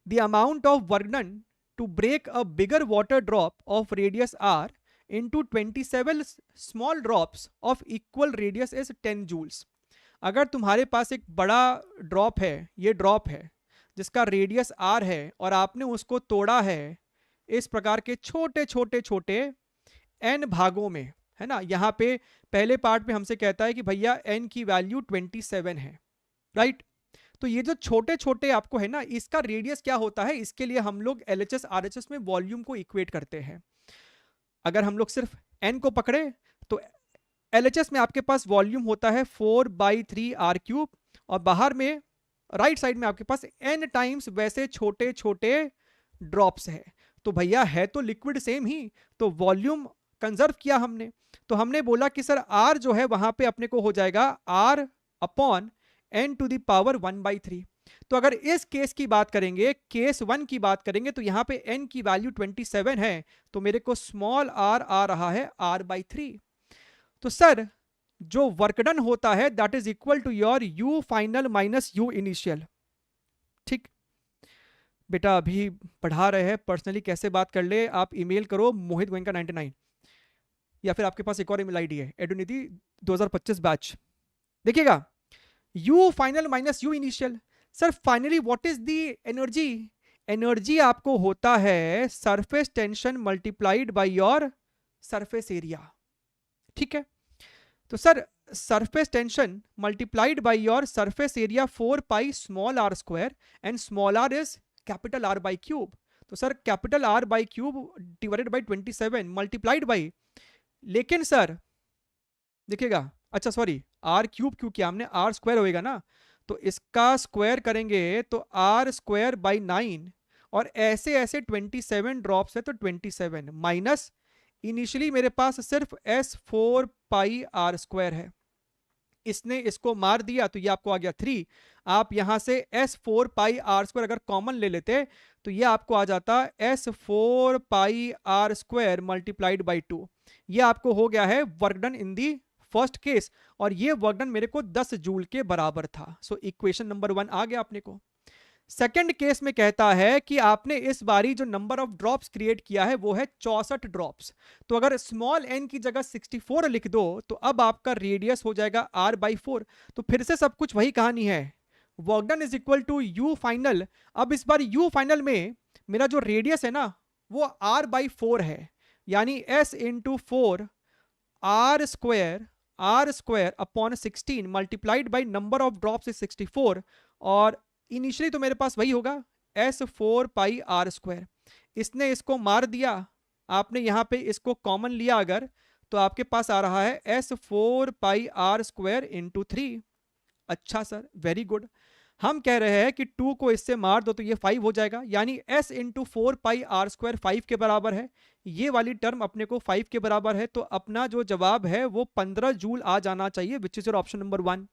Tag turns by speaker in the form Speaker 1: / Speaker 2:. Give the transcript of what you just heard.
Speaker 1: The amount of work done to break a bigger water drop of radius R into 27 small drops of equal radius is 10 joules. अगर तुम्हारे पास एक बड़ा drop है, ये drop है जिसका रेडियस आर है, और आपने उसको तोड़ा है इस प्रकार के छोटे छोटे छोटे एन भागों में, है ना। यहाँ पे पहले पार्ट में हमसे कहता है कि भैया एन की वैल्यू 27 है, राइट। तो ये जो छोटे छोटे आपको है ना, इसका रेडियस क्या होता है, इसके लिए हम लोग एलएचएस आरएचएस में वॉल्यूम को इक्वेट करते हैं। अगर हम लोग सिर्फ एन को पकड़े तो एलएचएस में आपके पास वॉल्यूम होता है 4/3 r³ और बाहर में राइट साइड में आपके पास एन टाइम्स वैसे छोटे छोटे ड्रॉप्स है। तो भैया है तो लिक्विड सेम ही, तो वॉल्यूम कंजर्व किया हमने। तो हमने बोला कि सर आर जो है वहां पे अपने को हो जाएगा R upon n to the power 1/3। तो अगर इस केस की बात करेंगे, केस 1 की बात करेंगे, तो यहां पे n की वैल्यू 27 है, तो मेरे को स्मॉल आर आ रहा है r/3। तो सर जो वर्कडन होता है that is equal to your u final minus u initial. ठीक बेटा, अभी पढ़ा रहे हैं, पर्सनली कैसे बात कर ले आप, ईमेल करो मोहित गोयनका 99, या फिर आपके पास एक और ईमेल आईडी है एडुनिधि 2025 बैच। देखिएगा, u final minus u initial. Sir finally what is the energy? Energy आपको होता है surface tension multiplied by your surface area. ठीक है, तो sir surface tension multiplied by your surface area 4 pi small R square, and small R is capital R by cube. तो sir capital R by cube divided by 27 multiplied by, लेकिन sir देखिएगा, अच्छा sorry r³ क्यों किया हमने, are square होएगा ना, तो इसका स्क्वायर करेंगे तो आर स्क्वायर बाई 9, और ऐसे ऐसे 27 ड्रॉप्स है तो 27 माइनस इनिशियली मेरे पास सिर्फ s4 पाई r² है, इसने इसको मार दिया तो ये आपको आ गया 3। आप यहां से s4 पाई r² अगर कॉमन ले लेते तो ये आपको आ जाता s4 pi r² multiplied by 2। ये आपको हो गया है work done in the first case, और ये वर्क डन मेरे को 10 जूल के बराबर था। सो इक्वेशन नंबर 1 आ गया अपने को। सेकंड केस में कहता है कि आपने इस बारी जो नंबर ऑफ ड्रॉप्स क्रिएट किया है वो है 64 ड्रॉप्स। तो अगर स्मॉल एन की जगह 64 लिख दो तो अब आपका रेडियस हो जाएगा r/4। तो फिर से सब कुछ वही कहानी है, work done is equal to u final. अब इस बार u फाइनल में मेरा जो रेडियस है ना वो r/4 है, यानी s into 4 r² upon 16 multiplied by number of drops is 64, और इनिशियली तो मेरे पास वही होगा s4 पाई r²। इसने इसको मार दिया, आपने यहां पे इसको कॉमन लिया अगर, तो आपके पास आ रहा है s4 पाई r² इंटू 3। अच्छा सर, वेरी गुड। हम कह रहे हैं कि 2 को इससे मार दो तो ये 5 हो जाएगा, यानी s इंटू 4 पाई r² 5 के बराबर है। ये वाली टर्म अपने को 5 के बराबर है, तो अपना जो जवाब है वो 15 जूल आ जाना चाहिए, which is your option number 1।